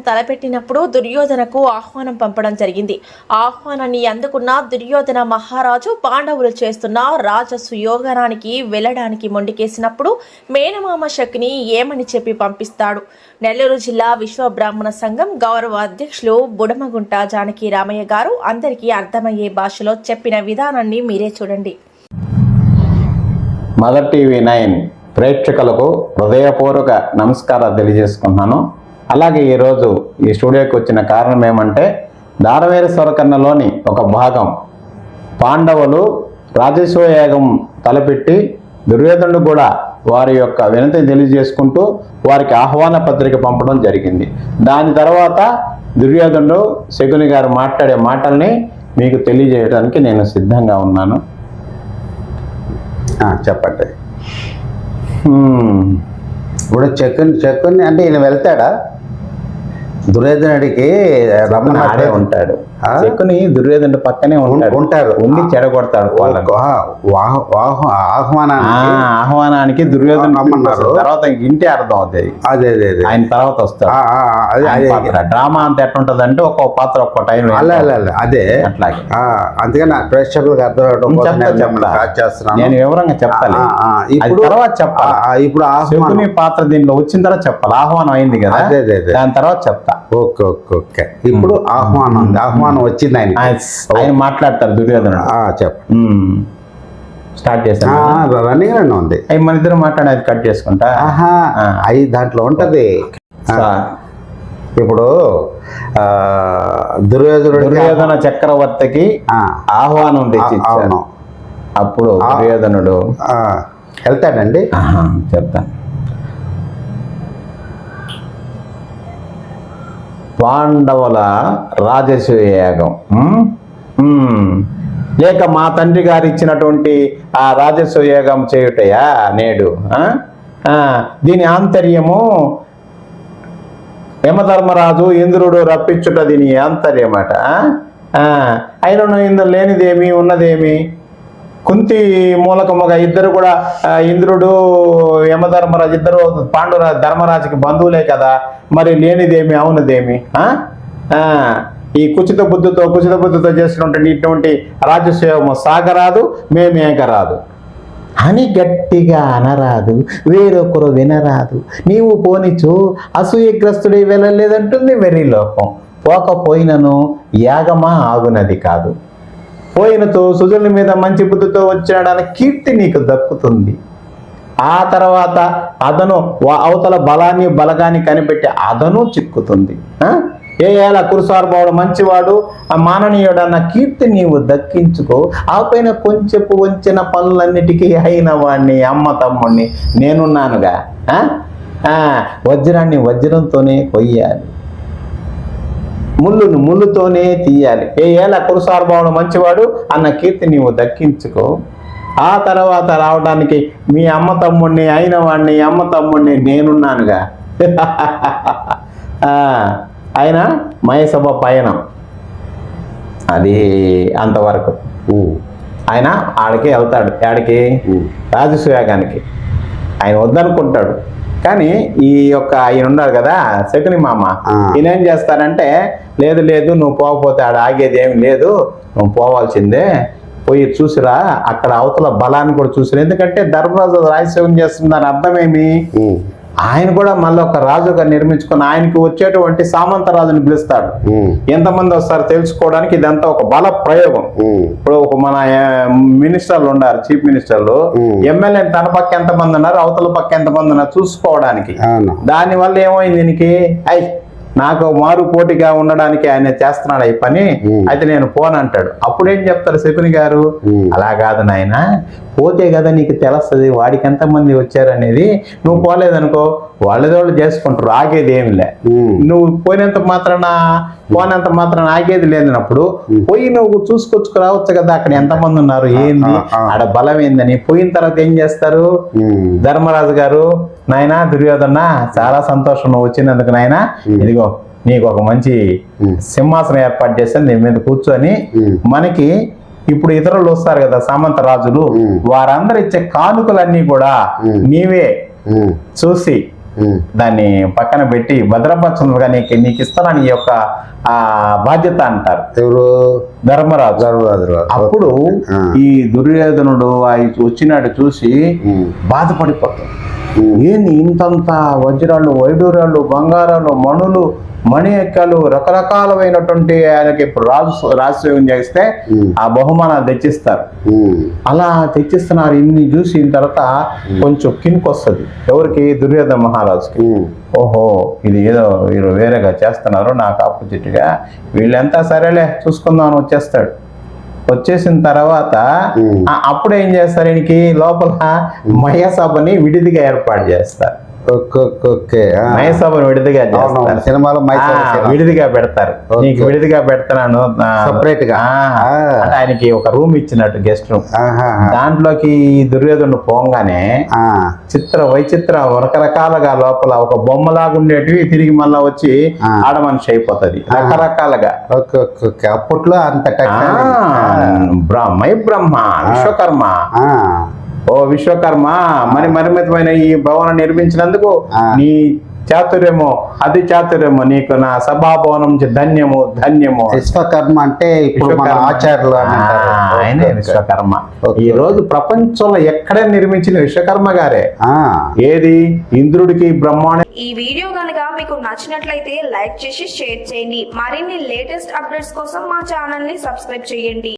తలపెట్టినప్పుడు దుర్యోధనకు ఆహ్వానం పంపడం జరిగింది. ఆహ్వానాన్ని అందుకున్న దుర్యోధన మహారాజు పాండవులు చేస్తున్న రాజసుయోగనానికి వెళ్లడానికి మొండికేసినప్పుడు మేనమామ శకుని ఏమని చెప్పి పంపిస్తాడు. నెల్లూరు జిల్లా విశ్వబ్రాహ్మణ సంఘం గౌరవ అధ్యక్షులు బుడమగుంట జానకి రామయ్య గారు అందరికీ అర్థమయ్యే భాషలో చెప్పిన విధానాన్ని మీరే చూడండి. మదర్ టీవీ 9 ప్రేక్షకులకు హృదయపూర్వక నమస్కారాలు తెలియజేసుకుంటున్నాను. అలాగే ఈరోజు ఈ స్టూడియోకి వచ్చిన కారణం ఏమంటే దారవేర స్వరకర్ణలోని ఒక భాగం పాండవులు రాజసూయయాగం తలపెట్టి దుర్యోధనుడు కూడా వారి యొక్క వినతిని తెలియజేసుకుంటూ వారికి ఆహ్వాన పత్రిక పంపడం జరిగింది. దాని తర్వాత దుర్యోధనుడు శకుని గారు మాట్లాడే మాటల్ని మీకు తెలియజేయడానికి నేను సిద్ధంగా ఉన్నాను. చెప్పండి. ఇప్పుడు చెక్కుని అంటే ఈయన వెళ్తాడా దుర్యోధనుడికి రమ్మని ఆడే ఉంటాడు. చెక్కుని దుర్యోధనుడు పక్కనే ఉంటారు ఉండి చెడగొడతాడు. ఆహ్వానానికి దుర్యోధన రమ్మన్నారు. తర్వాత ఇంటి అర్థం అవుతుంది. అదే ఆయన తర్వాత వస్తాడు. డ్రామా అంత ఎట్లుంటది అంటే ఒక్కొక్క పాత్ర ఒక్కో టైం అదే అట్లాగే. అందుకని ప్రేక్షకులకు అర్థం చేస్తున్నాను. నేను వివరంగా చెప్తాను. ఇప్పుడు తర్వాత చెప్పాలి. ఇప్పుడు శకుని పాత్ర దీనిలో వచ్చిన తర్వాత చెప్పాలి. ఆహ్వానం అయింది కదా, దాని తర్వాత చెప్తా. Okay okay okay. ఇప్పుడు ఆహ్వానం వచ్చింది. ఆయన మాట్లాడతారు దుర్యోధనుడు. స్టార్ట్ చేస్తాను. రన్నింగ్ ఉంది. అవి మన ఇద్దరు మాట్లాడేది కట్ చేసుకుంటా. అవి దాంట్లో ఉంటది. ఇప్పుడు దుర్యోధన చక్రవర్తికి ఆహ్వానం తెచ్చిచ్చాను. అప్పుడు దుర్యోధనుడు వెళ్తాడండి. చెప్తాను. పాండవుల రాజసూయయాగం లేక మా తండ్రి గారు ఇచ్చినటువంటి ఆ రాజసూయయాగం చేయుటయా నేడు. దీని ఆంతర్యము యమధర్మరాజు ఇంద్రుడు రప్పించుట దీని ఆంతర్యమట. అయినను ఇందులో లేనిదేమి ఉన్నదేమి? కుంతి మూలకముగా ఇద్దరు కూడా ఇంద్రుడు యమధర్మరాజు ఇద్దరు ధర్మరాజుకి బంధువులే కదా, మరి లేనిదేమి అవునదేమి? ఈ కుచిత బుద్ధితో చేసినటువంటి ఇటువంటి రాజసేవము సాగరాదు, మేమేగరాదు అని గట్టిగా అనరాదు, వేరొకరు వినరాదు. నీవు పోనిచు అసూయగ్రస్తుడి వెళ్ళలేదంటుంది వెర్రి లోకం. పోకపోయినను యాగమా ఆగునది కాదు. పోయినతో సుజుల మీద మంచి బుద్ధితో వచ్చాడన్న కీర్తి నీకు దక్కుతుంది. ఆ తర్వాత అదను అవతల బలగాన్ని కనిపెట్టి అదను చిక్కుతుంది. ఏలా కురుసార్బావుడు మంచివాడు మాననీయుడు అన్న కీర్తి నీవు దక్కించుకో. ఆ పైన కొంచెపు వంచిన పనులన్నిటికీ అయిన వాడిని అమ్మ తమ్ముడిని నేనున్నానుగా. వజ్రాన్ని వజ్రంతోనే కొయ్యాలి, ముళ్ళును ముళ్ళుతోనే తీయాలి. ఏలా కురుసార్బావుడు మంచివాడు అన్న కీర్తి నీవు దక్కించుకో. ఆ తర్వాత రావడానికి మీ అమ్మ తమ్ముడిని అయిన వాడిని అమ్మ తమ్ముడిని నేనున్నానుగా. ఆయన మయసభ పయనం అది అంతవరకు. ఆయన ఆడికి వెళ్తాడు. ఆడికి రాజసూయాగానికి ఆయన వద్దనుకుంటాడు. కానీ ఈ యొక్క ఆయన ఉన్నాడు కదా శకుని మామ, ఈయన ఏం చేస్తారంటే లేదు నువ్వు పోకపోతే ఆడ ఆగేది ఏమి లేదు, నువ్వు పోవాల్సిందే, పోయి చూసిరా, అక్కడ అవతల బలాన్ని కూడా చూసిరా. ఎందుకంటే ధర్మరాజు రాజసేవం చేస్తుందని అర్థమేమి? ఆయన కూడా మళ్ళీ ఒక రాజుగా నిర్మించుకుని ఆయనకి వచ్చేటువంటి సామంత రాజుని పిలుస్తాడు. ఎంతమంది వస్తారు తెలుసుకోవడానికి. ఇదంతా ఒక బల ప్రయోగం. ఇప్పుడు ఒక మన మినిస్టర్లు ఉన్నారు, చీఫ్ మినిస్టర్లు, ఎమ్మెల్యే తన పక్క ఎంతమంది ఉన్నారు, అవతల పక్క ఎంతమంది ఉన్నారు చూసుకోవడానికి. దానివల్ల ఏమైంది దీనికి? నాకు మారు పోటీగా ఉండడానికి ఆయన చేస్తున్నాడు ఈ పని, అయితే నేను పోనంటాడు. అప్పుడేం చెప్తారు శకుని గారు? అలా కాదు నాయన, పోతే కదా నీకు తెలుస్తుంది వాడికి ఎంతమంది వచ్చారనేది. నువ్వు పోలేదనుకో వాళ్ళేదోళ్ళు చేసుకుంటారు, ఆగేది ఏమి లే. నువ్వు పోయినంత మాత్రాన ఆగేది లేదన్నప్పుడు పోయి నువ్వు చూసుకొచ్చుకు రావచ్చు కదా అక్కడ ఎంతమంది ఉన్నారు ఏంది ఆడ బలం ఏందని. పోయిన తర్వాత ఏం చేస్తారు? ధర్మరాజు గారు, నాయన దుర్యోధన చాలా సంతోషం నువ్వు వచ్చినందుకు నాయన, ఇదిగో నీకు ఒక మంచి సింహాసనం ఏర్పాటు చేస్తాను, నీ మీద కూర్చొని మనకి ఇప్పుడు ఇతరులు వస్తారు కదా సామంత రాజులు, వారందరూ ఇచ్చే కానుకలన్నీ కూడా నీవే చూసి దాన్ని పక్కన పెట్టి భద్రపరచుగా నీకు ఇస్తానని ఈ యొక్క ఆ బాధ్యత అంటారు ఎవరు? ధర్మరాజు. ధర్మరాజు. అప్పుడు ఈ దుర్యోధనుడు వచ్చినాడు చూసి బాధపడిపోతాడు. ఏంది ఇంతంత వజ్రాలు, వైడూర్యాలు, బంగారాలు, మణులు, మణియక్కలు, రకరకాలమైనటువంటి ఆయనకి ఇప్పుడు రాజసేవం చేస్తే ఆ బహుమానాలు తెచ్చిస్తారు. అలా తెచ్చిస్తున్నారు. ఇన్ని చూసిన తర్వాత కొంచెం కినుకొస్తుంది ఎవరికి? దుర్యోధన మహారాజుకి. ఓహో, ఇది ఏదో వీరు వేరేగా చేస్తున్నారు, నాకు ఆపోజిట్గా, వీళ్ళంతా సరేలే చూసుకుందాం అని వచ్చేస్తాడు. వచ్చేసిన తర్వాత అప్పుడు ఏం చేస్తారు? ఈయనకి లోపల మహేసభని విడిదిగా ఏర్పాటు చేస్తారు. మహేసభను విడిదిగా చేస్తారు. సినిమాలో విడిదిగా పెడతారు. నీకు విడిదిగా పెడతాను సపరేట్ గా. అంటే ఆయనకి ఒక రూమ్ ఇచ్చినట్టు, గెస్ట్ రూమ్. దాంట్లోకి దుర్యోధనుడు పోగానే చిత్ర వైచిత్ర రకరకాలుగా లోపల ఒక బొమ్మలాగా ఉండేటివి తిరిగి మళ్ళా వచ్చి ఆడమనిషి అయిపోతుంది రకరకాలుగా. అప్పట్లో అంత బ్రహ్మ విశ్వకర్మ. ఓ విశ్వకర్మ, మరిమితమైన ఈ భవనం నిర్మించినందుకు నీ చాతుర్యము, అతి చాతుర్యము, నీకు నా సభాభవనం ధన్యము ధన్యము. విశ్వకర్మ అంటే ఆచార్యులు ఆయనే విశ్వకర్మ. ఈ రోజు ప్రపంచంలో ఎక్కడ నిర్మించిన విశ్వకర్మ గారే. ఏది ఇంద్రుడికి బ్రహ్మాండ. ఈ వీడియో కనుక మీకు నచ్చినట్లయితే లైక్ చేసి షేర్ చేయండి. మరిన్ని లేటెస్ట్ అప్డేట్స్ కోసం మా ఛానల్ ని సబ్స్క్రైబ్ చేయండి.